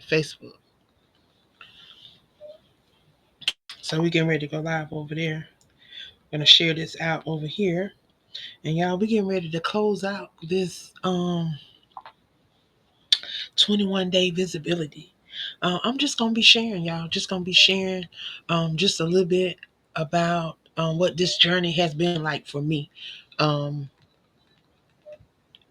Facebook. So we getting ready to go live over there. Gonna share this out over here. And y'all, we getting ready to close out this 21 day visibility. I'm just gonna be sharing, y'all. Just gonna be sharing just a little bit about what this journey has been like for me. Um,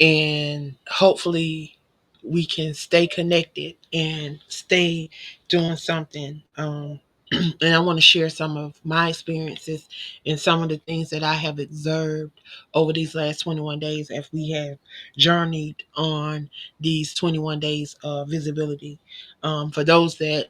and hopefully we can stay connected and stay doing something. And I want to share some of my experiences and some of the things that I have observed over these last 21 days as we have journeyed on these 21 days of visibility. For those that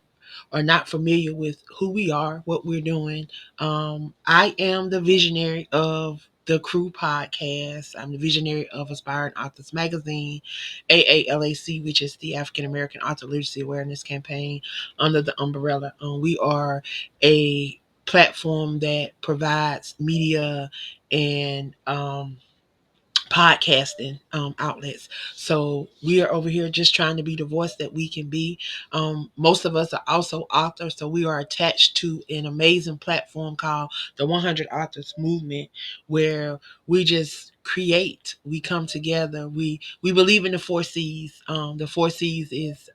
are not familiar with who we are, what we're doing, I am the visionary of the Crew Podcast. I'm the visionary of Aspiring Authors Magazine, AALAC, which is the African American Author Literacy Awareness Campaign under the umbrella. We are a platform that provides media and podcasting outlets. So we are over here just trying to be the voice that we can be. Most of us are also authors, so we are attached to an amazing platform called the 100 Authors Movement, where we just create, we come together, we believe in the 4 C's. The 4 C's is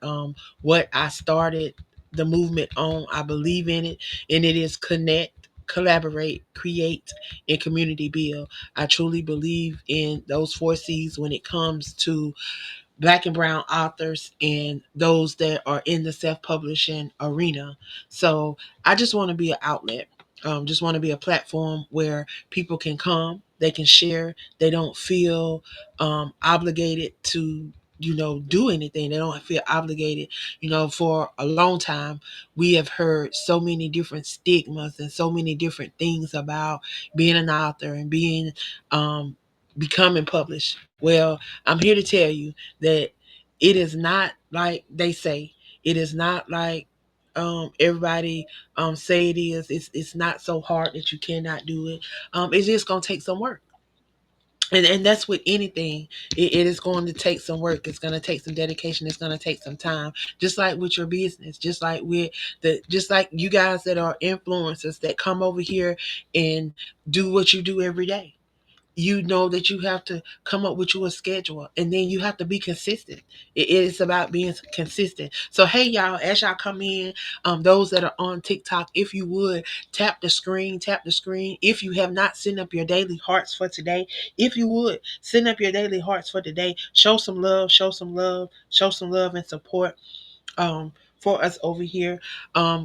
what I started the movement on. I believe in it, and it is connect, collaborate, create, and community build. I truly believe in those 4 C's when it comes to Black and brown authors and those that are in the self-publishing arena. So I just want to be an outlet. Just want to be a platform where people can come, they can share, they don't feel obligated to do anything. They don't feel obligated. For a long time we have heard so many different stigmas and so many different things about being an author and being becoming published. Well, I'm here to tell you that it is not like they say. It is not like everybody say it is. It's not so hard that you cannot do it. It's just gonna take some work. And that's with anything. It is going to take some work. It's going to take some dedication. It's going to take some time. Just like with your business, just like you guys that are influencers that come over here and do what you do every day. You know that you have to come up with you a schedule, and then you have to be consistent. It is about being consistent. So hey y'all, as y'all come in, those that are on TikTok, if you would tap the screen. If you have not sent up your daily hearts for today, if you would send up your daily hearts for today, show some love, show some love, show some love and support um, for us over here.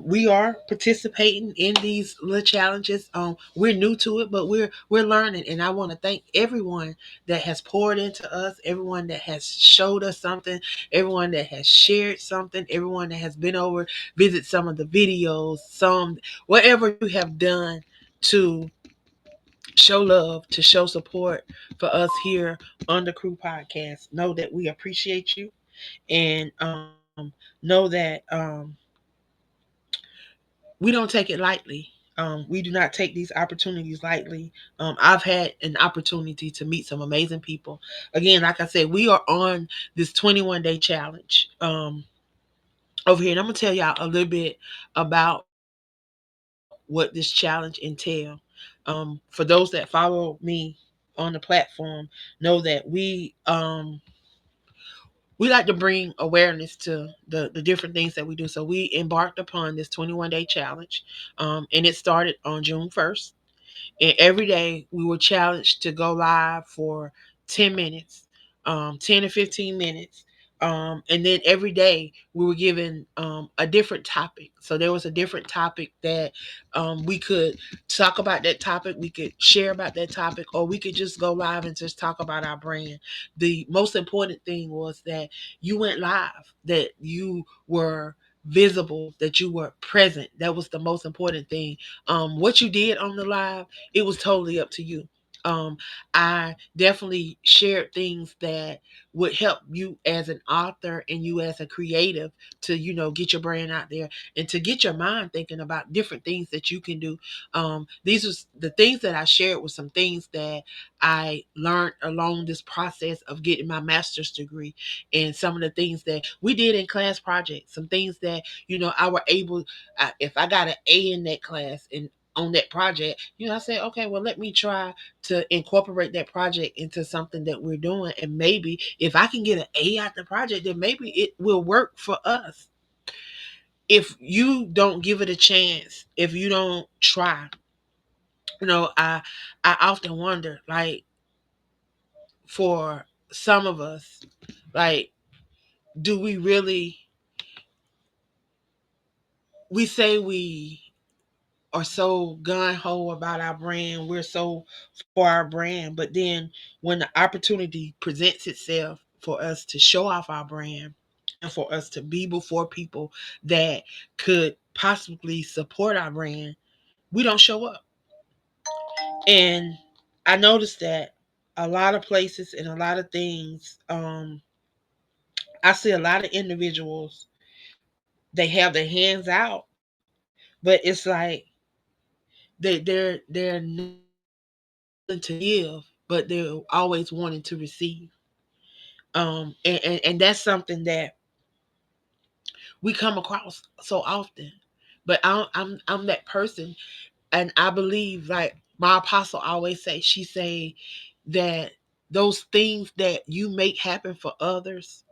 We are participating in these little challenges. We're new to it, but we're learning, and I want to thank everyone that has poured into us, everyone that has showed us something, everyone that has shared something, everyone that has been over, visit some of the videos, some whatever you have done to show love, to show support for us here on the Crew Podcast. Know that we appreciate you, and know that we don't take it lightly. We do not take these opportunities lightly. I've had an opportunity to meet some amazing people. Again, like I said, we are on this 21-day challenge over here, and I'm gonna tell y'all a little bit about what this challenge entails. For those that follow me on the platform, know that we like to bring awareness to the different things that we do. So we embarked upon this 21-day challenge, and it started on June 1st. And every day we were challenged to go live for 10 minutes, 10 to 15 minutes. And then every day we were given a different topic. So there was a different topic that we could talk about that topic, we could share about that topic, or we could just go live and just talk about our brand. The most important thing was that you went live, that you were visible, that you were present. That was the most important thing. What you did on the live, it was totally up to you. I definitely shared things that would help you as an author and you as a creative to, get your brand out there and to get your mind thinking about different things that you can do. These was the things that I shared with some things that I learned along this process of getting my master's degree, and some of the things that we did in class projects, some things that, I were able, if I got an A in that class and on that project, I said, okay, well, let me try to incorporate that project into something that we're doing. And maybe if I can get an A out the project, then maybe it will work for us. If you don't give it a chance, if you don't try, I often wonder, like, for some of us, like, do we really, we say we are so gun ho about our brand, we're so for our brand, but then when the opportunity presents itself for us to show off our brand and for us to be before people that could possibly support our brand, we don't show up. And I noticed that a lot of places and a lot of things, I see a lot of individuals, they have their hands out, but it's like they're not to give, but they're always wanting to receive. And that's something that we come across so often. But I'm that person, and I believe, like my apostle always say, she say that those things that you make happen for others,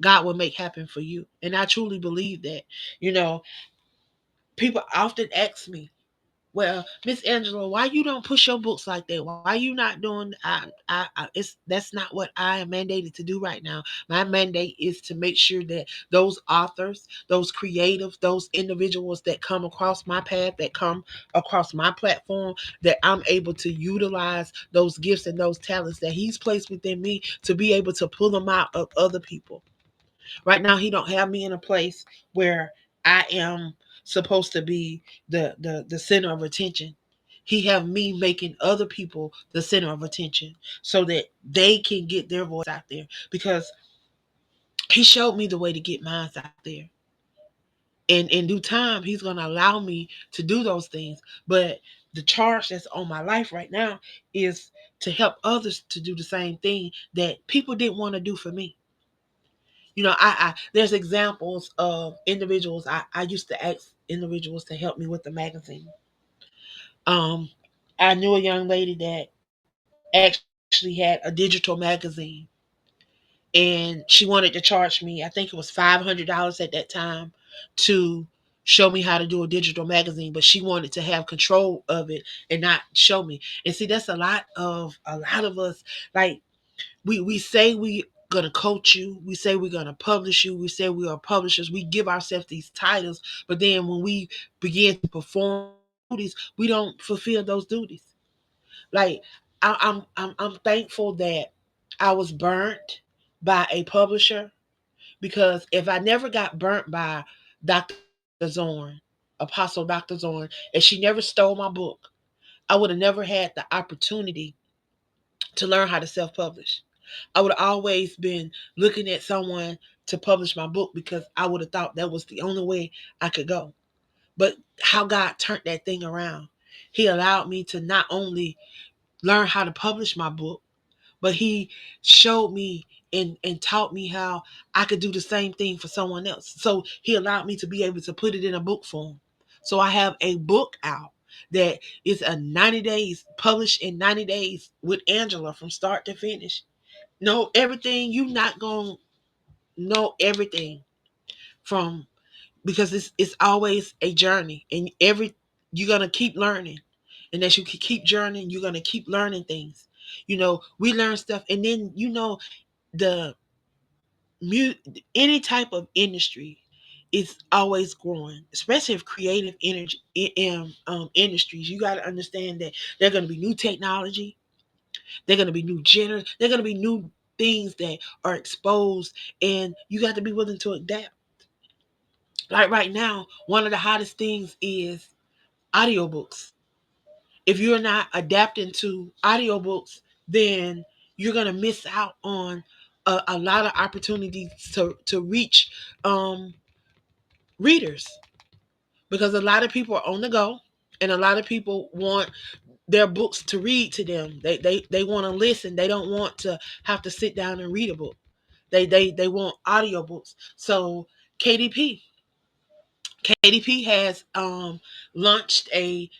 God will make happen for you. And I truly believe that. You know, people often ask me, well, Miss Angela, why you don't push your books like that? Why you not doing? It's that's not what I am mandated to do right now. My mandate is to make sure that those authors, those creatives, those individuals that come across my path, that come across my platform, that I'm able to utilize those gifts and those talents that He's placed within me to be able to pull them out of other people. Right now, He don't have me in a place where I am supposed to be the center of attention. He have me making other people the center of attention so that they can get their voice out there, because He showed me the way to get mine out there. And in due time, He's going to allow me to do those things. But the charge that's on my life right now is to help others to do the same thing that people didn't want to do for me. I there's examples of individuals. I used to ask individuals to help me with the magazine. Um, I knew a young lady that actually had a digital magazine, and she wanted to charge me. I think it was $500 at that time to show me how to do a digital magazine, but she wanted to have control of it and not show me. And see, that's a lot of us. Like, we say we gonna coach you, we say we're gonna publish you, we say we are publishers, we give ourselves these titles, but then when we begin to perform duties, we don't fulfill those duties. Like, I'm thankful that I was burnt by a publisher, because if I never got burnt by Dr. Zorn, Apostle Dr. Zorn, and she never stole my book, I would have never had the opportunity to learn how to self-publish. I would have always been looking at someone to publish my book, because I would have thought that was the only way I could go. But how God turned that thing around. He allowed me to not only learn how to publish my book, but He showed me and taught me how I could do the same thing for someone else. So He allowed me to be able to put it in a book form. So I have a book out that is a 90 days, published in 90 days with Angela from start to finish. Know everything. You not gonna know everything from, because it's always a journey, and you're gonna keep learning, and as you keep journeying, you're gonna keep learning things. We learn stuff, and then the any type of industry is always growing, especially if creative energy industries. You got to understand that there are going to be new technology, there are going to be new genders, there are going to be new things that are exposed, and you got to be willing to adapt. Like right now, one of the hottest things is audiobooks. if you're not adapting to audiobooks, then you're going to miss out on a lot of opportunities to reach um, readers, because a lot of people are on the go, and a lot of people want their books to read to them. They want to listen. They don't want to have to sit down and read a book. They want audiobooks. So KDP KDP has launched a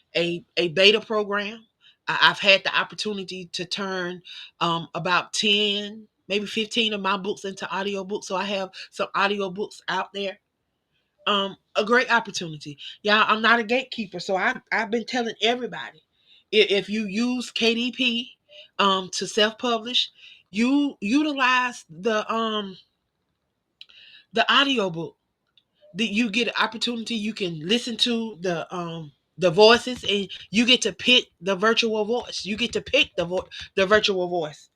beta program. I've had the opportunity to turn about 10, maybe 15 of my books into audiobooks. So I have some audiobooks out there. A great opportunity. Yeah, I'm not a gatekeeper, so I've been telling everybody, if you use KDP to self-publish, you utilize the audiobook. That you get an opportunity, you can listen to the voices, and you get to pick the virtual voice. You get to pick the virtual voice.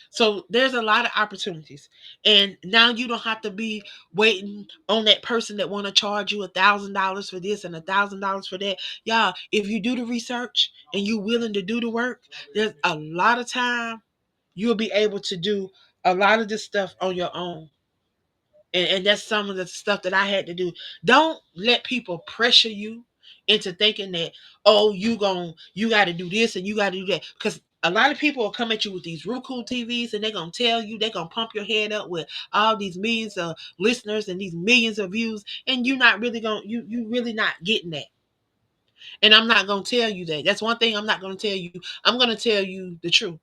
So there's a lot of opportunities, and now you don't have to be waiting on that person that want to charge you $1,000 for this and $1,000 for that. Yeah, if you do the research and you willing to do the work, there's a lot of time you'll be able to do a lot of this stuff on your own. And that's some of the stuff that I had to do. Don't let people pressure you into thinking that, oh, you got to do this and you got to do that, because a lot of people will come at you with these Roku TVs, and they're gonna tell you, they're gonna pump your head up with all these millions of listeners and these millions of views, and you're not really gonna you really not getting that. And I'm not gonna tell you that. That's one thing I'm not gonna tell you. I'm gonna tell you the truth.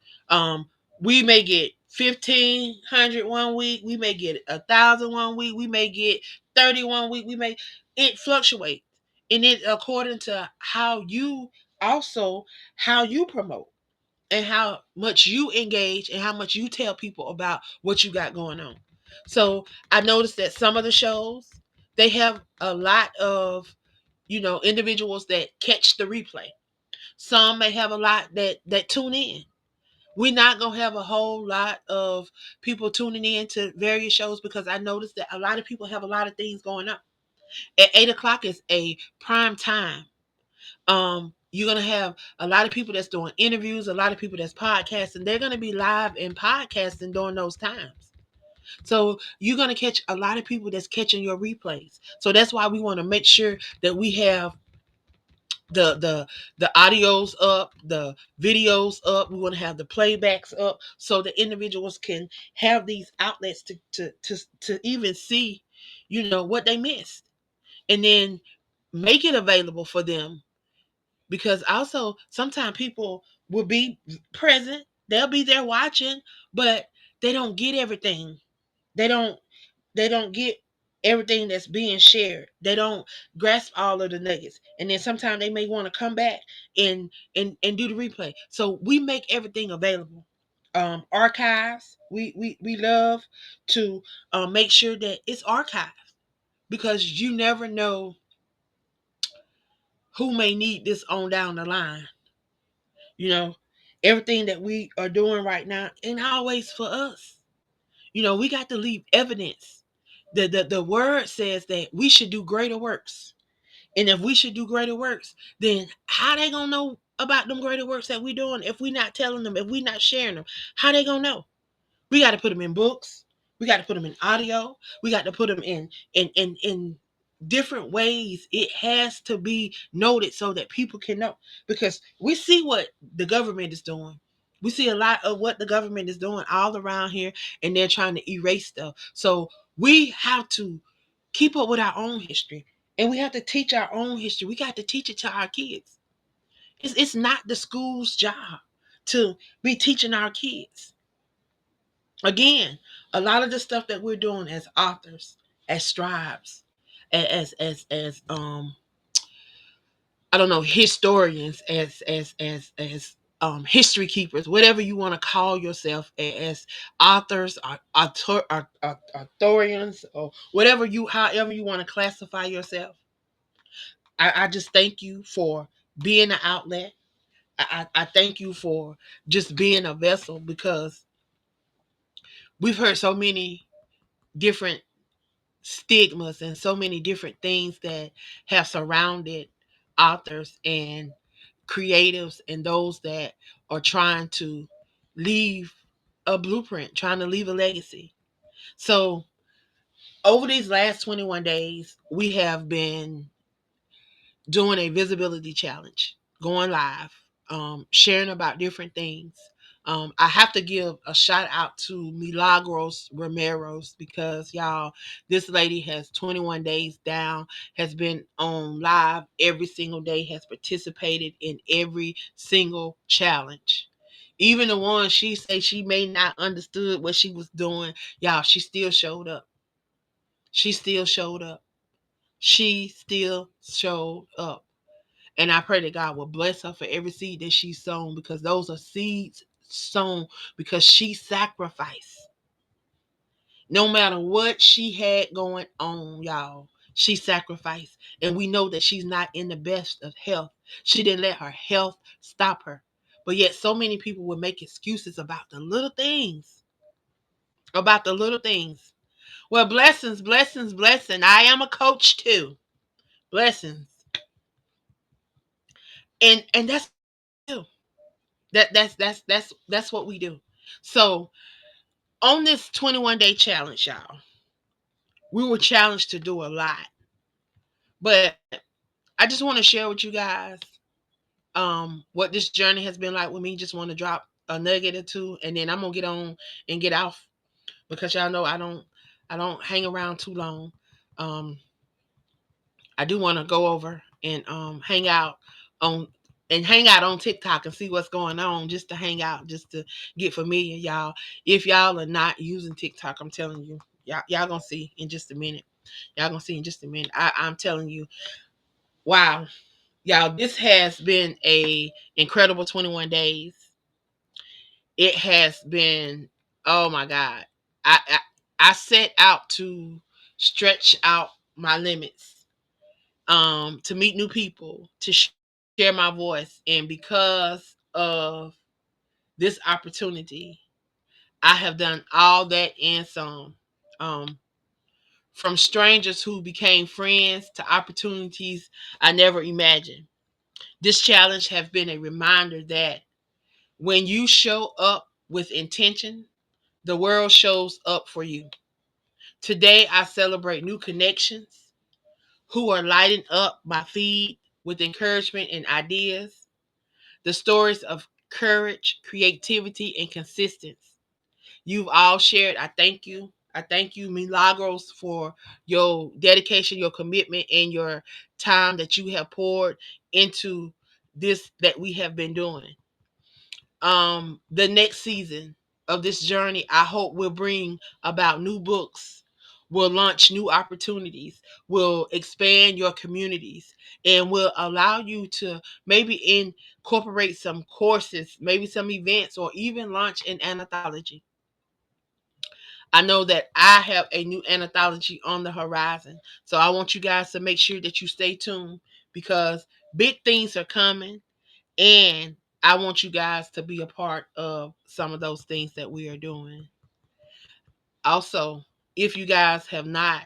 We may get 1,500 one week. We may get 1,000 one week. We may get 30 one week. We may It fluctuates, and it according to also how you promote, and how much you engage, and how much you tell people about what you got going on. So I noticed that some of the shows, they have a lot of individuals that catch the replay. Some may have a lot that tune in. We're not gonna have a whole lot of people tuning in to various shows, because I noticed that a lot of people have a lot of things going up. At 8 o'clock is a prime time. You're gonna have a lot of people that's doing interviews, a lot of people that's podcasting. They're gonna be live and podcasting during those times. So you're gonna catch a lot of people that's catching your replays. So that's why we want to make sure that we have the audios up, the videos up. We want to have the playbacks up, so the individuals can have these outlets to even see, what they missed, and then make it available for them. Because also sometimes people will be present, they'll be there watching, but they don't get everything. They don't they don't get everything that's being shared. They don't grasp all of the nuggets. And then sometimes they may want to come back and do the replay. So we make everything available. Archives. We love to make sure that it's archived, because you never know who may need this on down the line. You know, everything that we are doing right now ain't always for us. We got to leave evidence. The word says that we should do greater works. And if we should do greater works, then how they gonna know about them greater works that we doing if we not telling them, if we not sharing them? How they gonna know? We got to put them in books. We got to put them in audio. We got to put them in different ways. It has to be noted so that people can know, because we see what the government is doing. We see a lot of what the government is doing all around here, and they're trying to erase stuff. So we have to keep up with our own history, and we have to teach our own history. We got to teach it to our kids. It's not the school's job to be teaching our kids. Again, a lot of the stuff that we're doing as authors, as scribes, as I don't know, historians, as history keepers, whatever you want to call yourself, as authors, or authorians, or whatever however you want to classify yourself. I just thank you for being an outlet. I thank you for just being a vessel, because we've heard so many different stigmas and so many different things that have surrounded authors and creatives and those that are trying to leave a blueprint, trying to leave a legacy. So over these last 21 days, we have been doing a visibility challenge, going live, sharing about different things. I have to give a shout out to Milagros Romero's because y'all, this lady has 21 days down, has been on live every single day, has participated in every single challenge. Even the one she say she may not understood what she was doing, y'all, she still showed up. She still showed up. She still showed up. And I pray that God will bless her for every seed that she's sown because those are seeds sown because she sacrificed. No matter what she had going on, y'all, she sacrificed. And we know that she's not in the best of health. She didn't let her health stop her. But yet, so many people will make excuses about the little things. About the little things. Well, blessings, blessings, blessing. I am a coach too. Blessings. And that's that's what we do. So on this 21-day challenge, y'all, we were challenged to do a lot. But I just want to share with you guys what this journey has been like with me. Just want to drop a nugget or two, and then I'm gonna get on and get off because y'all know I don't hang around too long. Um, I do want to go over and on hang out on TikTok and see what's going on, just to hang out, just to get familiar, y'all. If y'all are not using TikTok, I'm telling you, y'all gonna see in just a minute. Y'all gonna see in just a minute. I'm telling you, wow, y'all, this has been a incredible 21 days. It has been, oh my God. I set out to stretch out my limits, to meet new people, to share my voice. And because of this opportunity, I have done all that and some. Um, from strangers who became friends to opportunities I never imagined. This challenge has been a reminder that when you show up with intention, the world shows up for you. Today, I celebrate new connections who are lighting up my feed with encouragement and ideas, the stories of courage, creativity, and consistency. You've all shared. I thank you. I thank you, Milagros, for your dedication, your commitment, and your time that you have poured into this that we have been doing. The next season of this journey, I hope will bring about new books, will launch new opportunities, will expand your communities, and will allow you to maybe incorporate some courses, maybe some events, or even launch an anthology. I know that I have a new anthology on the horizon. So I want you guys to make sure that you stay tuned because big things are coming, and I want you guys to be a part of some of those things that we are doing. Also, if you guys have not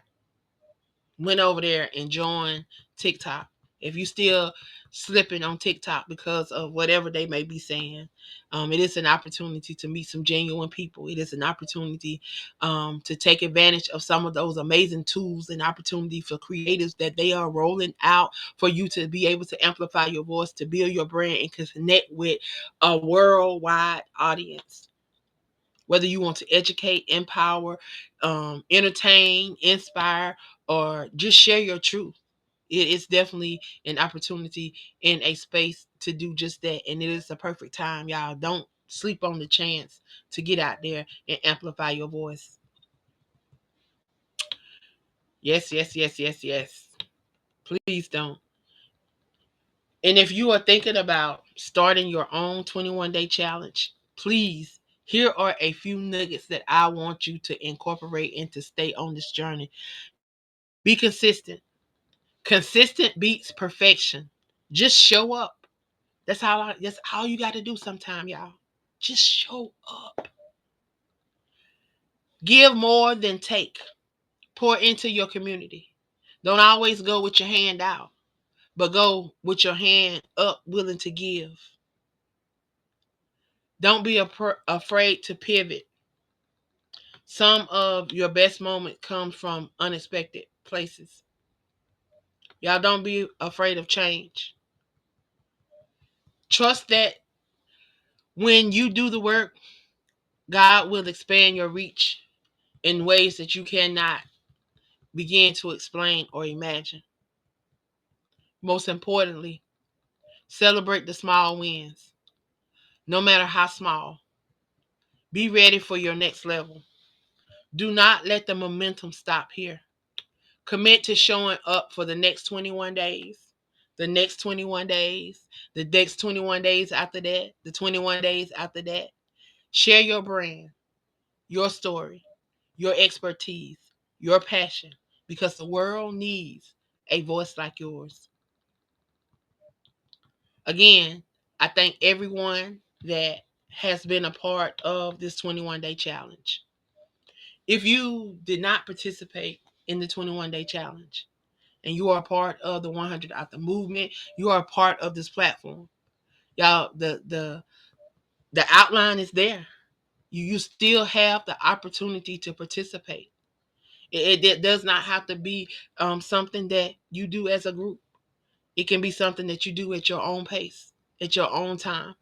went over there and joined TikTok, if you still slipping on TikTok because of whatever they may be saying, it is an opportunity to meet some genuine people. It is an opportunity to take advantage of some of those amazing tools and opportunity for creatives that they are rolling out for you to be able to amplify your voice, to build your brand, and connect with a worldwide audience. Whether you want to educate, empower, entertain, inspire, or just share your truth, it is definitely an opportunity in a space to do just that. And it is a perfect time, y'all. Don't sleep on the chance to get out there and amplify your voice. Yes, yes, yes, yes, yes. Please don't. And if you are thinking about starting your own 21-day challenge, please, here are a few nuggets that I want you to incorporate and to stay on this journey. Be consistent. Consistent beats perfection. Just show up. That's all you got to do sometime, y'all. Just show up. Give more than take. Pour into your community. Don't always go with your hand out, but go with your hand up, willing to give. Don't be afraid to pivot. Some of your best moments come from unexpected places. Y'all don't be afraid of change. Trust that when you do the work, God will expand your reach in ways that you cannot begin to explain or imagine. Most importantly, celebrate the small wins, no matter how small. Be ready for your next level. Do not let the momentum stop here. Commit to showing up for the next 21 days, the next 21 days, the next 21 days after that, the 21 days after that. Share your brand, your story, your expertise, your passion, because the world needs a voice like yours. Again, I thank everyone that has been a part of this 21-day challenge. If you did not participate in the 21-day challenge and you are a part of the 100 Out the movement, you are a part of this platform. Y'all, the outline is there. You still have the opportunity to participate. It does not have to be something that you do as a group. It can be something that you do at your own pace, at your own time.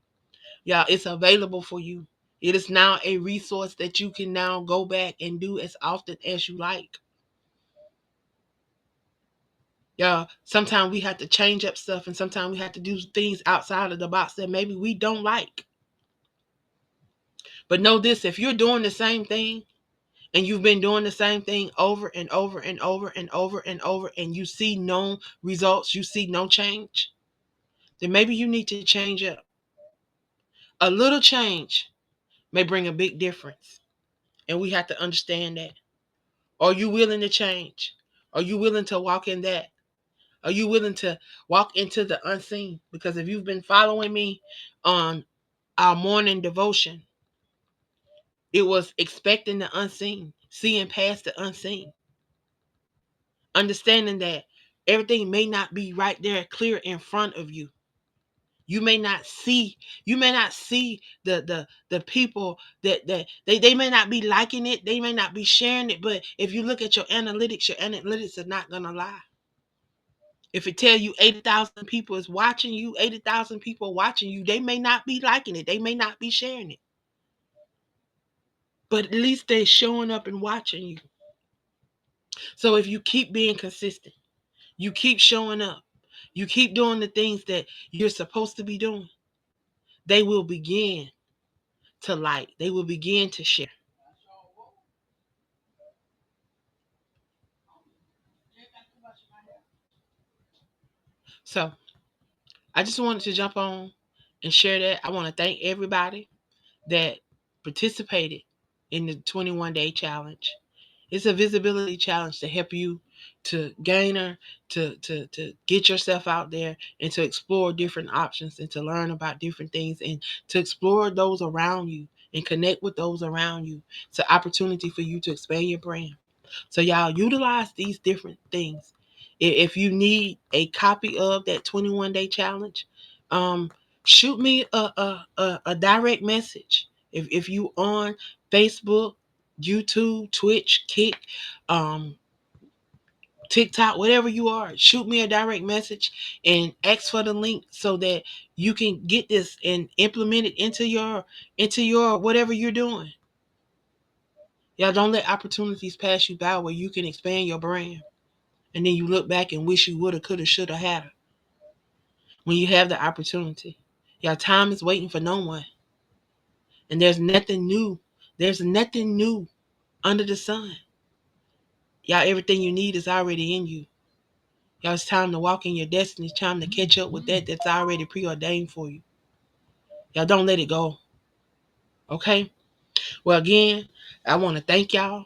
Y'all, it's available for you. It is now a resource that you can now go back and do as often as you like. Y'all, sometimes we have to change up stuff and sometimes we have to do things outside of the box that maybe we don't like. But know this, if you're doing the same thing and you've been doing the same thing over and over and over and over and over and you see no results, you see no change, then maybe you need to change up. A little change may bring a big difference. And we have to understand that. Are you willing to change? Are you willing to walk in that? Are you willing to walk into the unseen? Because if you've been following me on our morning devotion, it was expecting the unseen, seeing past the unseen, understanding that everything may not be right there clear in front of you. You may not see the people that they may not be liking it, they may not be sharing it, but if you look at your analytics are not gonna lie. If it tell you 80,000 people is watching you, 80,000 people watching you, they may not be liking it, they may not be sharing it, but at least they're showing up and watching you. So if you keep being consistent, you keep showing up, you keep doing the things that you're supposed to be doing, they will begin to like, they will begin to share. So I just wanted to jump on and share that. I want to thank everybody that participated in the 21-day challenge. It's a visibility challenge to help you to gain her, to get yourself out there and to explore different options and to learn about different things and to explore those around you and connect with those around you. It's an opportunity for you to expand your brand. So y'all utilize these different things. If you need a copy of that 21-day challenge, um, shoot me a direct message. If you on Facebook, YouTube, Twitch, Kick, um, TikTok, whatever you are, shoot me a direct message and ask for the link so that you can get this and implement it into your whatever you're doing. Y'all don't let opportunities pass you by where you can expand your brand. And then you look back and wish you woulda, coulda, shoulda, had when you have the opportunity. Y'all, time is waiting for no one. And there's nothing new. There's nothing new under the sun. Y'all, everything you need is already in you. Y'all, it's time to walk in your destiny. It's time to catch up with that that's already preordained for you. Y'all, don't let it go. Okay? Well, again, I want to thank y'all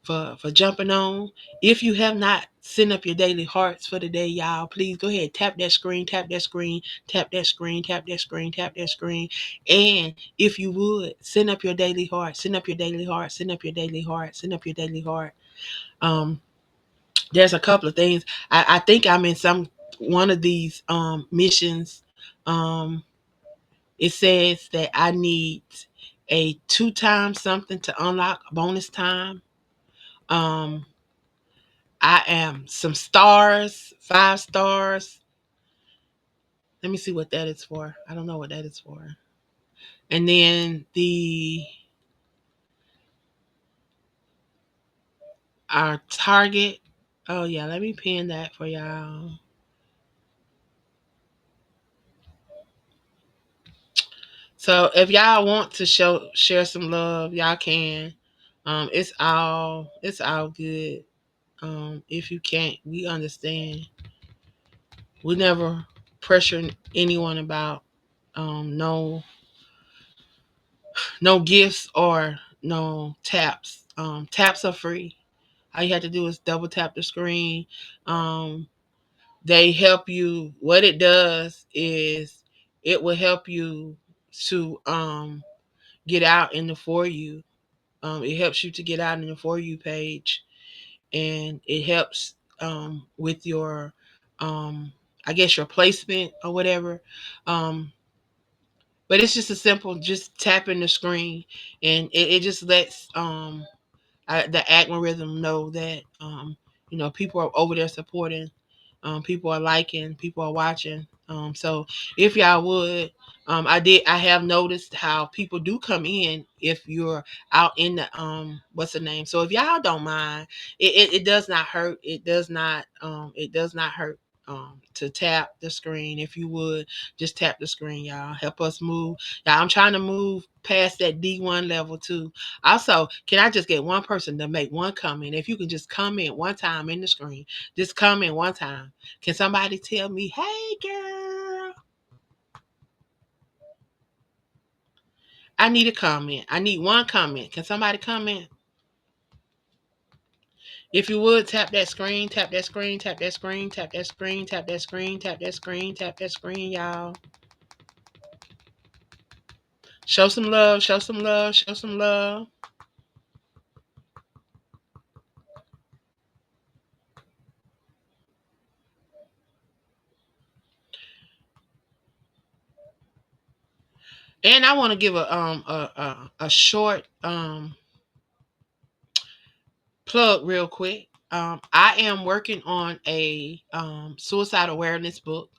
for jumping on. If you have not sent up your daily hearts for the day, y'all, please go ahead, tap that screen, tap that screen, tap that screen, tap that screen, tap that screen. And if you would, send up your daily heart, send up your daily heart, send up your daily heart, send up your daily heart. Um, there's a couple of things. I think I'm in some one of these missions, um, it says that I need a 2 times something to unlock bonus time. Um, I am some stars, 5 stars. Let me see what that is for. I don't know what that is for. And then the our target. Oh yeah, let me pin that for y'all. So if y'all want to share some love, y'all can. It's all good. If you can't, we understand. We never pressure anyone about no gifts or no taps. Taps are free. All you have to do is double tap the screen. Um, they help you. What it does is it will help you to get out in the for you. It helps you to get out in the for you page, and it helps with your, um, I guess, your placement or whatever. Um, but it's just a simple, just tapping the screen, and it just lets the algorithm know that people are over there supporting, people are liking, people are watching. So if y'all would, I have noticed how people do come in if you're out in the what's the name. So if y'all don't mind, it does not hurt. It does not hurt. To tap the screen. If you would just tap the screen, y'all. Help us move. Yeah, I'm trying to move past that D1 level too. Also, can I just get one person to make one comment? If you can just comment one time in the screen, just comment one time. Can somebody tell me, hey girl, I need a comment. I need one comment. Can somebody comment? If you would, tap that screen, tap that screen, tap that screen, tap that screen, tap that screen, tap that screen, tap that screen, y'all. Show some love, show some love, show some love. And I want to give a short plug real quick. I am working on a suicide awareness book.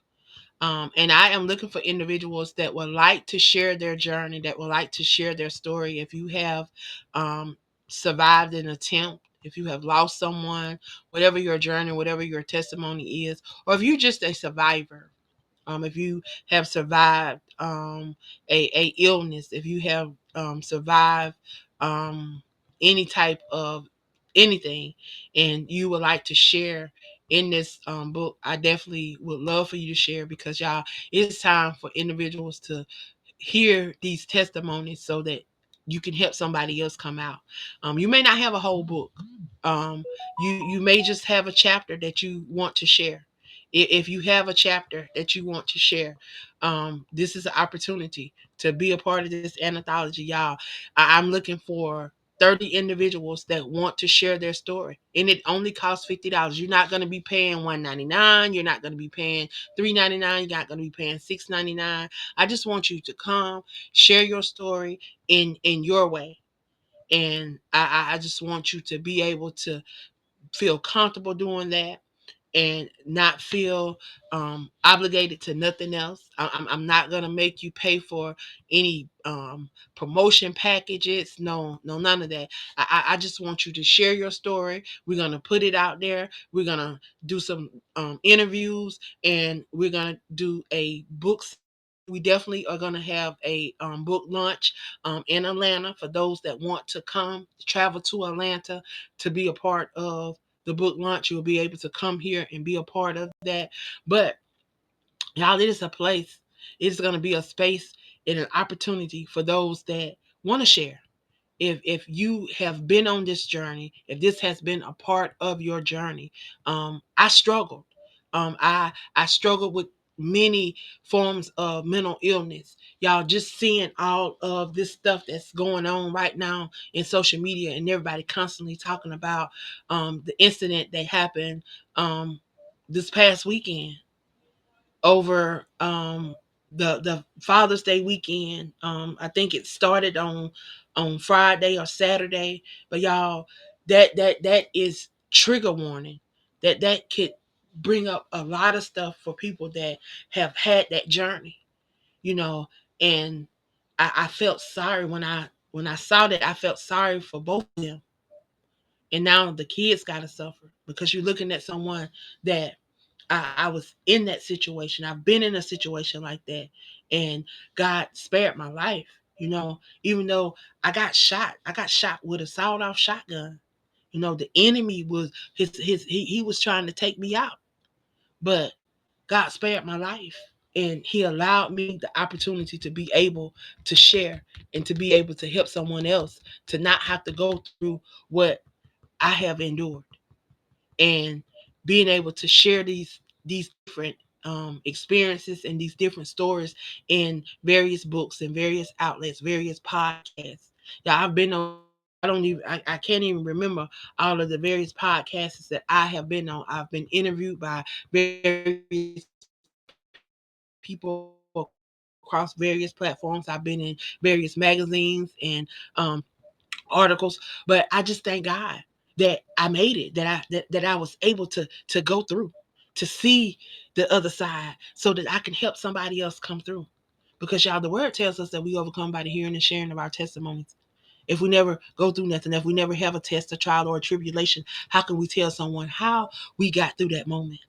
And I am looking for individuals that would like to share their journey, that would like to share their story. If you have um, survived an attempt, if you have lost someone, whatever your journey, whatever your testimony is, or if you're just a survivor, if you have survived a illness, if you have survived um, any type of anything, and you would like to share in this book, I definitely would love for you to share, because y'all, it's time for individuals to hear these testimonies so that you can help somebody else come out. You may not have a whole book. You may just have a chapter that you want to share. If you have a chapter that you want to share, this is an opportunity to be a part of this anthology, y'all. I'm looking for 30 individuals that want to share their story, and it only costs $50. You're not going to be paying $1.99. You're not going to be paying $3.99. You're not going to be paying $6.99. I just want you to come share your story in your way, and I just want you to be able to feel comfortable doing that, and not feel obligated to nothing else. I'm not gonna make you pay for any promotion packages. No, no, none of that. I just want you to share your story. We're gonna put it out there. We're gonna do some interviews, and we're gonna do a book. We definitely are going to have a book launch in Atlanta for those that want to come travel to Atlanta to be a part of the book launch. You'll be able to come here and be a part of that. But y'all, it is a place. It's going to be a space and an opportunity for those that want to share. If you have been on this journey, if this has been a part of your journey, I struggled. I struggled with many forms of mental illness. Y'all, just seeing all of this stuff that's going on right now in social media, and everybody constantly talking about the incident that happened this past weekend. over the Father's Day weekend. I think it started on Friday or Saturday, but y'all, that is trigger warning. That could bring up a lot of stuff for people that have had that journey, you know. And I felt sorry when I saw that. I felt sorry for both of them. And now the kids got to suffer because you're looking at someone that I was in that situation. I've been in a situation like that, and God spared my life. You know, even though I got shot with a sawed-off shotgun. You know, the enemy was he was trying to take me out, but God spared my life, and He allowed me the opportunity to be able to share and to be able to help someone else to not have to go through what I have endured, and being able to share these different experiences and these different stories in various books and various outlets, various podcasts. Yeah, I've been on. I can't even remember all of the various podcasts that I have been on. I've been interviewed by various people across various platforms. I've been in various magazines and articles, but I just thank God that I made it, that I was able to go through, to see the other side, so that I can help somebody else come through. Because y'all, the word tells us that we overcome by the hearing and sharing of our testimonies. If we never go through nothing, if we never have a test, a trial, or a tribulation, how can we tell someone how we got through that moment?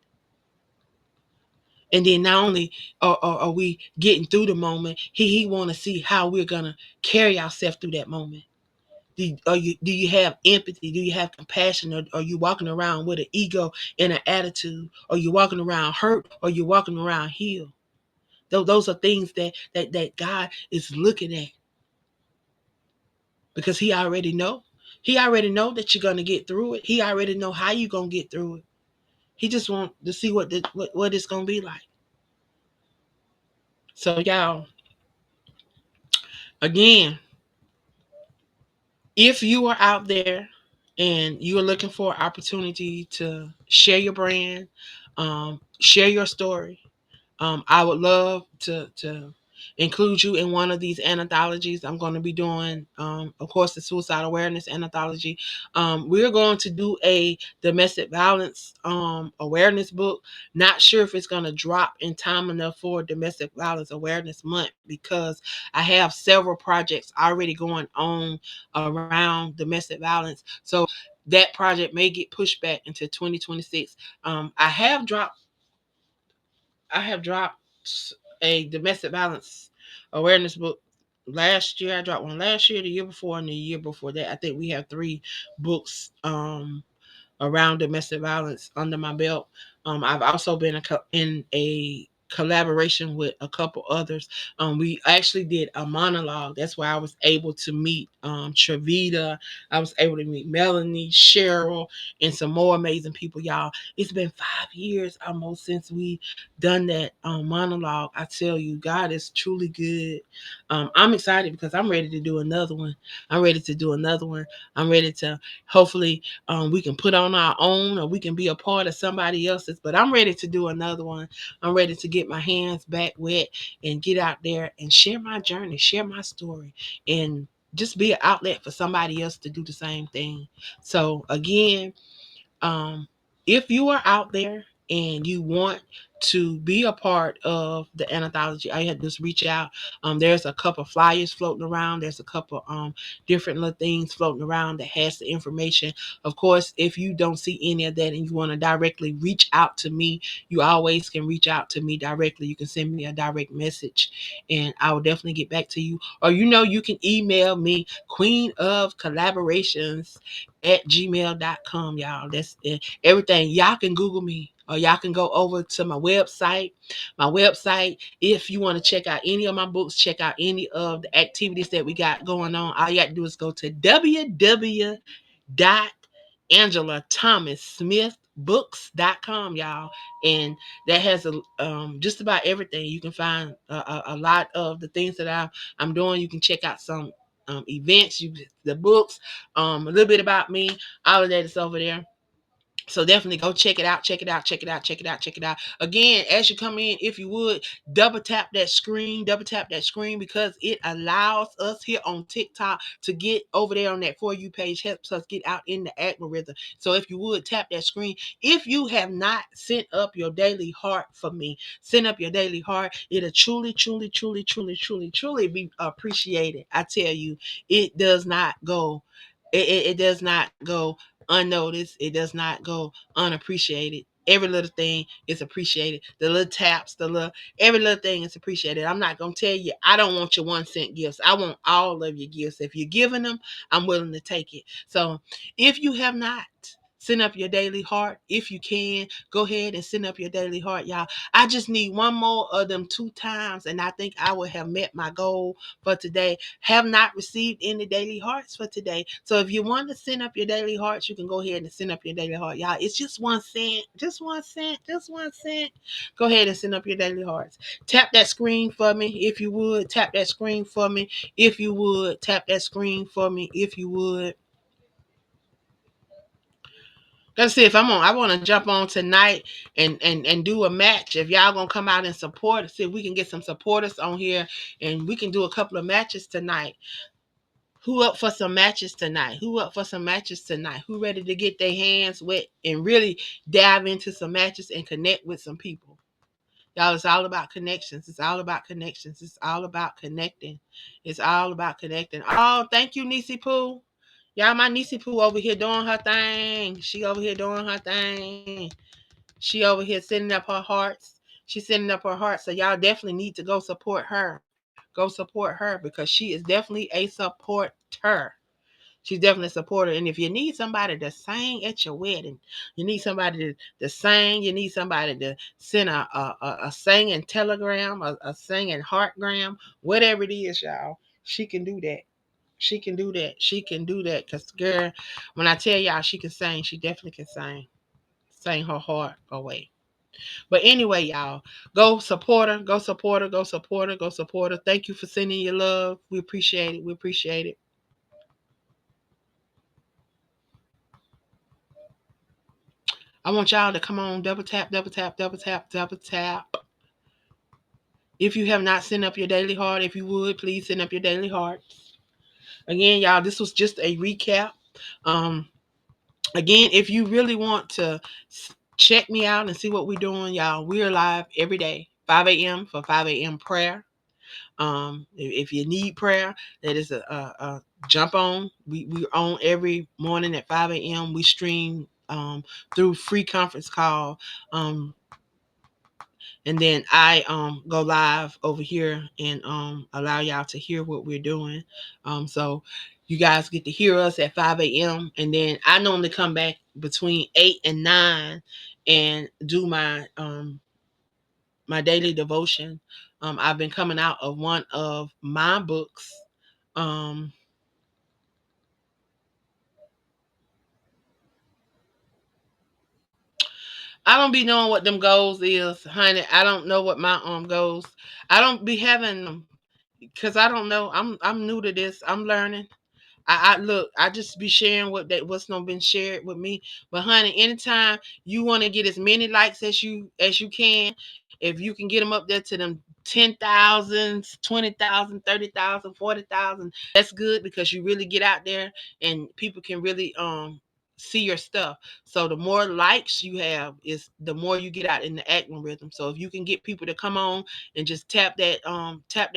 And then not only are we getting through the moment, he want to see how we're gonna carry ourselves through that moment. Do you have empathy? Do you have compassion? Or are you walking around with an ego and an attitude? Are you walking around hurt? Or are you walking around healed? Those are things that God is looking at, because He already know. He already know that you're gonna get through it. He already know how you're gonna get through it. He just want to see what it's gonna be like. So y'all, again, if you are out there and you are looking for an opportunity to share your brand, share your story, I would love to include you in one of these anthologies. I'm going to be doing, of course, the suicide awareness anthology. We're going to do a domestic violence awareness book. Not sure if it's going to drop in time enough for Domestic Violence Awareness Month, because I have several projects already going on around domestic violence. So that project may get pushed back into 2026. I have dropped a domestic violence awareness book last year. I dropped one last year, the year before, and the year before that. I think we have three books around domestic violence under my belt. I've also been in a collaboration with a couple others. We actually did a monologue. That's where I was able to meet Travita. I was able to meet Melanie, Cheryl, and some more amazing people, y'all. It's been 5 years almost since we done that monologue. I tell you, God is truly good. I'm excited because I'm ready to do another one. I'm ready to do another one. I'm ready to hopefully we can put on our own, or we can be a part of somebody else's. But I'm ready to do another one. I'm ready to get my hands back wet and get out there and share my journey, share my story, and just be an outlet for somebody else to do the same thing. So again, um, if you are out there and you want to be a part of the anthology, I had just reach out. There's a couple flyers floating around. There's a couple different little things floating around that has the information. Of course, if you don't see any of that and you want to directly reach out to me, you always can reach out to me directly. You can send me a direct message, and I will definitely get back to you. Or you can email me, Queen of Collaborations at gmail.com, y'all. That's it. Everything. Y'all can Google me, or y'all can go over to my website. My website, if you want to check out any of my books, check out any of the activities that we got going on, all you got to do is go to www.angelathomassmithbooks.com, y'all. And that has just about everything. You can find a lot of the things that I'm doing. You can check out some events, the books, a little bit about me, all of that is over there. So definitely go check it out, check it out, check it out, check it out, check it out. Again, as you come in, if you would, double tap that screen because it allows us here on TikTok to get over there on that For You page, helps us get out in the algorithm. So if you would tap that screen, if you have not sent up your daily heart for me, send up your daily heart. It'll truly, truly, truly, truly, truly, truly be appreciated. I tell you, it does not go. It does not go unnoticed. It does not go unappreciated. Every little thing is appreciated. The little taps, every little thing is appreciated. I'm not gonna tell you I don't want your 1 cent gifts. I want all of your gifts. If you're giving them, I'm willing to take it. So if you have not send up your daily heart, if you can, go ahead and send up your daily heart, y'all. I just need one more of them 2 times, and I think I will have met my goal for today. Have not received any daily hearts for today. So if you want to send up your daily hearts, you can go ahead and send up your daily heart. Y'all, it's just 1 cent, just 1 cent, just 1 cent. Go ahead and send up your daily hearts. Tap that screen for me if you would. Tap that screen for me if you would. Tap that screen for me if you would. Let's see if I want to jump on tonight and do a match. If y'all gonna come out and support, see if we can get some supporters on here and we can do a couple of matches tonight. Who up for some matches tonight? Who up for some matches tonight? Who ready to get their hands wet and really dive into some matches and connect with some people? Y'all, it's all about connections. It's all about connections. It's all about connecting. It's all about connecting. Oh, thank you, Nisi Pooh. Y'all, my Nisi Pooh over here doing her thing. She over here doing her thing. She over here sending up her hearts. She's sending up her hearts. So y'all definitely need to go support her. Go support her because she is definitely a supporter. She's definitely a supporter. And if you need somebody to sing at your wedding, you need somebody to sing, you need somebody to send a singing telegram, a singing heartgram, whatever it is, y'all, she can do that. She can do that. She can do that. Because, girl, when I tell y'all she can sing, she definitely can sing. Sing her heart away. But anyway, y'all, go support her. Go support her. Go support her. Go support her. Thank you for sending your love. We appreciate it. We appreciate it. I want y'all to come on, double tap, double tap, double tap, double tap. If you have not sent up your daily heart, if you would, please send up your daily heart. Again, y'all, this was just a recap. Um, Again, if you really want to check me out and see what we're doing, y'all, we're live every day, 5 a.m. for 5 a.m. prayer. If you need prayer, that is a jump on. We're on every morning at 5 a.m. We stream through free conference call. And then I go live over here and allow y'all to hear what we're doing. So you guys get to hear us at 5 a.m. And then I normally come back between 8 and 9 and do my daily devotion. I've been coming out of one of my books. Um, I don't be knowing what them goals is, honey. I don't know what my goals. I don't be having them because I don't know. I'm new to this. I'm learning. I look, I just be sharing what's not been shared with me. But honey, anytime you want to get as many likes as you can, if you can get them up there to them 10,000, 20,000, 30,000, 40,000, that's good because you really get out there and people can really see your stuff. So the more likes you have is the more you get out in the algorithm. So if you can get people to come on and just tap that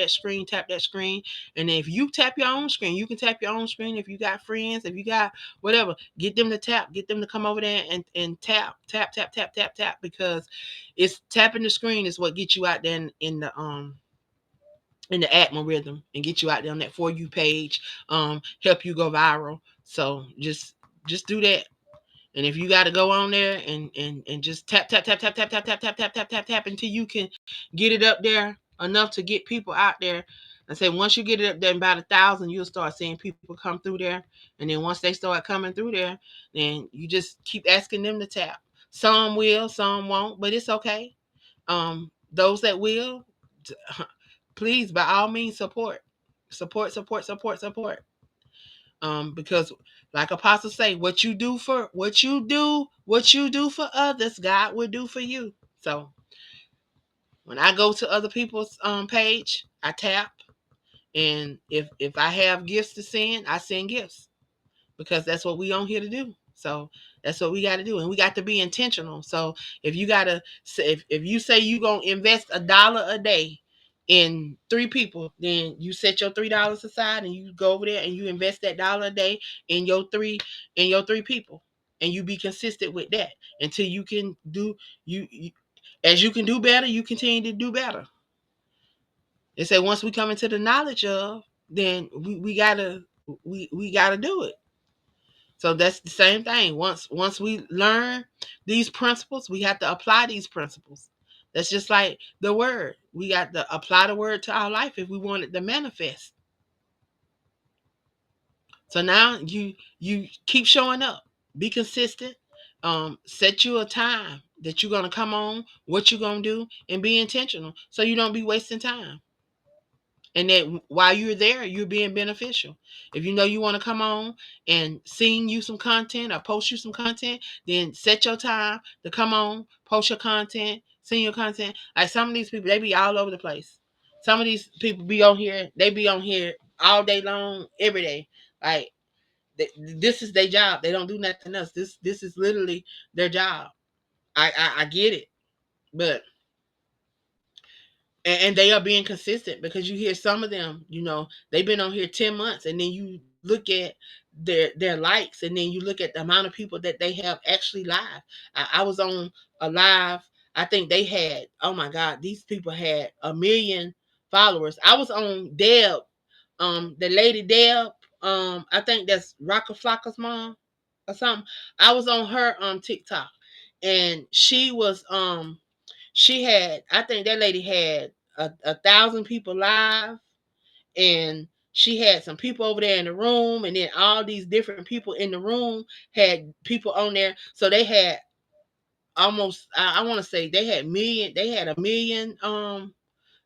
screen, and if you tap your own screen, you can tap your own screen. If you got friends, if you got whatever, get them to tap, get them to come over there and tap, tap, tap, tap, tap, tap, because it's tapping the screen is what gets you out there in the algorithm and get you out there on that For You page, help you go viral. So just do that. And if you got to go on there and just tap tap tap tap tap tap tap tap tap tap tap tap until you can get it up there enough to get people out there. And say once you get it up there about 1,000, you'll start seeing people come through there. And then once they start coming through there, then you just keep asking them to tap. Some will, some won't, but it's okay. Those that will, please by all means support, support, support, support, support. Because like Apostle say, what you do for others, God will do for you. So when I go to other people's page, I tap, and if I have gifts to send, I send gifts, because that's what we on here to do. So that's what we got to do, and we got to be intentional. So if you gotta, if you say you gonna invest $1 a day in 3 people, then you set your $3 aside, and you go over there and you invest that dollar a day in your three people, and you be consistent with that until you can do you as you can do better, you continue to do better. They say once we come into the knowledge of, then we gotta do it. So that's the same thing. Once we learn these principles, we have to apply these principles. That's just like the word. We got to apply the word to our life if we want it to manifest. So now you keep showing up. Be consistent. Set you a time that you're gonna come on, what you're gonna do, and be intentional so you don't be wasting time. And that while you're there, you're being beneficial. If you know you want to come on and sing you some content or post you some content, then set your time to come on, post your content, sing your content. Like some of these people, they be all over the place. Some of these people be on here, they be on here all day long, every day. Like this is their job. They don't do nothing else. This is literally their job. I get it, but and they are being consistent, because you hear some of them, they've been on here 10 months, and then you look at their likes, and then you look at the amount of people that they have actually live. I was on a live. I think they had, oh my God, these people had 1 million followers. I was on Deb, the lady Deb, I think that's Rocka Flocka's mom or something. I was on her TikTok, and she had, I think that lady had 1,000 people live, and she had some people over there in the room, and then all these different people in the room had people on there. So they had almost, I want to say they had 1 million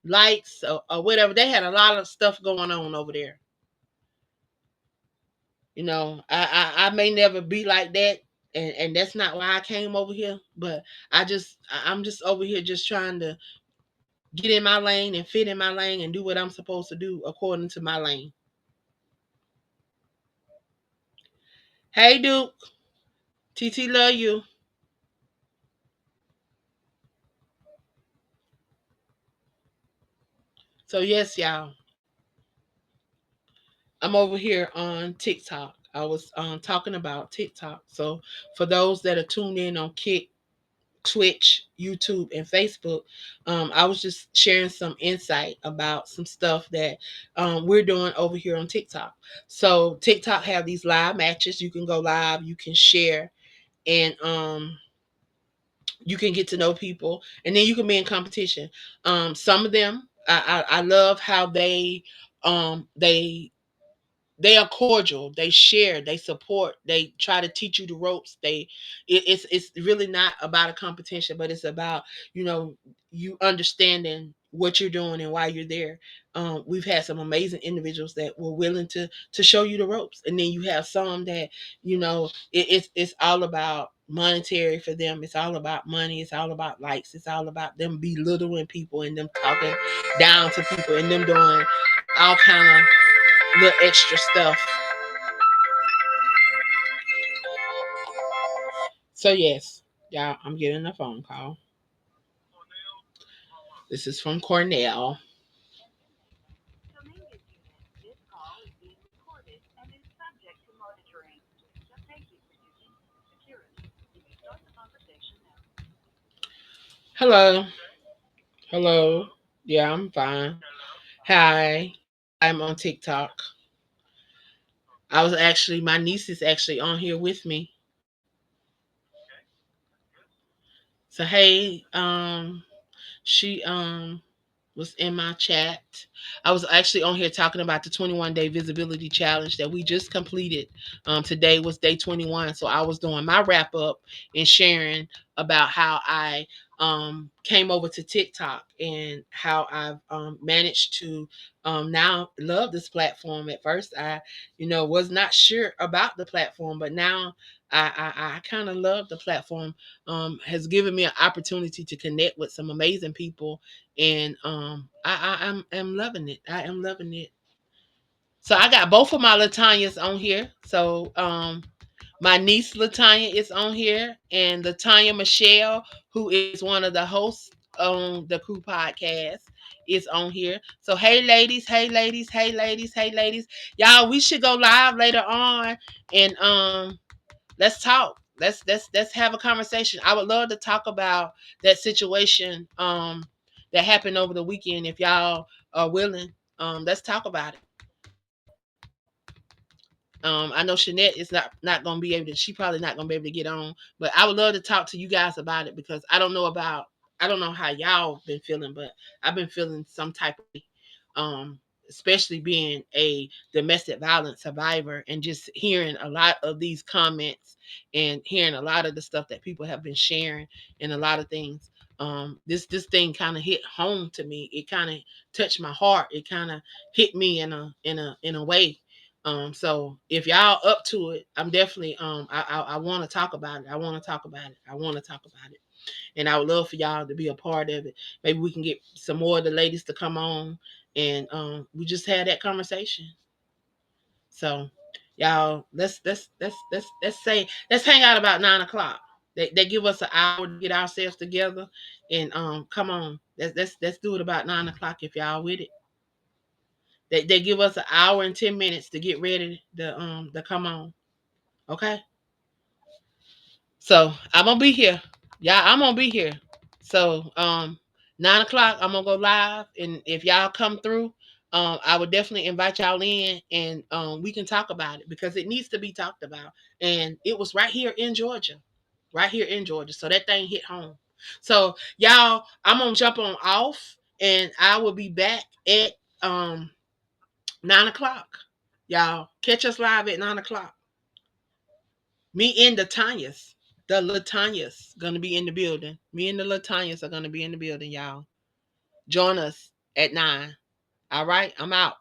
likes, or whatever. They had a lot of stuff going on over there. I may never be like that, and that's not why I came over here. But I'm just over here just trying to get in my lane and fit in my lane and do what I'm supposed to do according to my lane. Hey, Duke. TT love you. So yes, y'all. I'm over here on TikTok. I was talking about TikTok. So for those that are tuned in on Kick, Twitch, YouTube, and Facebook, I was just sharing some insight about some stuff that we're doing over here on TikTok. So TikTok have these live matches. You can go live, you can share, and you can get to know people, and then you can be in competition. Some of them, I love how they are cordial. They share. They support. They try to teach you the ropes. It's really not about a competition, but it's about you understanding what you're doing and why you're there. We've had some amazing individuals that were willing to show you the ropes, and then you have some that it's all about monetary for them. It's all about money. It's all about likes. It's all about them belittling people and them talking down to people and them doing all kind of little extra stuff. So yes, y'all, I'm getting a phone call. This is from Cornell. Hello. Hello. Yeah, I'm fine. Hi. I'm on TikTok. My niece is actually on here with me. So hey, she was in my chat. I was actually on here talking about the 21-day visibility challenge that we just completed. Today was day 21, so I was doing my wrap up and sharing about how I came over to TikTok, and how I've managed to now love this platform. At first, I, was not sure about the platform, but now I kind of love the platform. Has given me an opportunity to connect with some amazing people, and I'm loving it. I am loving it. So I got both of my Latanyas on here. So my niece Latanya is on here, and Latanya Michelle, who is one of the hosts on the Crew Podcast, is on here. So hey ladies, hey ladies, hey ladies, hey ladies, y'all, we should go live later on, and let's talk. Let's have a conversation. I would love to talk about that situation that happened over the weekend. If y'all are willing, let's talk about it. I know Shanette is not gonna be able to. She probably not gonna be able to get on, but I would love to talk to you guys about it, because I don't know how y'all been feeling, but I've been feeling some type of, um, especially being a domestic violence survivor, and just hearing a lot of these comments, and hearing a lot of the stuff that people have been sharing, and a lot of things. This thing kind of hit home to me. It kind of touched my heart. It kind of hit me in a way. So if y'all up to it, I'm definitely I want to talk about it. I want to talk about it. I want to talk about it. And I would love for y'all to be a part of it. Maybe we can get some more of the ladies to come on, and we just had that conversation. So y'all, let's hang out about 9 o'clock. They give us an hour to get ourselves together, and come on. Let's do it about 9 o'clock if y'all with it. They give us an hour and 10 minutes to get ready to come on. Okay. So I'm gonna be here. Yeah, I'm gonna be here. So 9 o'clock, I'm gonna go live. And if y'all come through, I would definitely invite y'all in, and we can talk about it, because it needs to be talked about. And it was right here in Georgia. Right here in Georgia. So that thing hit home. So y'all, I'm gonna jump on off, and I will be back at 9 o'clock. Y'all catch us live at 9 o'clock. Me and the Tanyas. The Latanyas gonna be in the building. Me and the Latanyas are gonna be in the building, y'all. Join us at 9. All right, I'm out.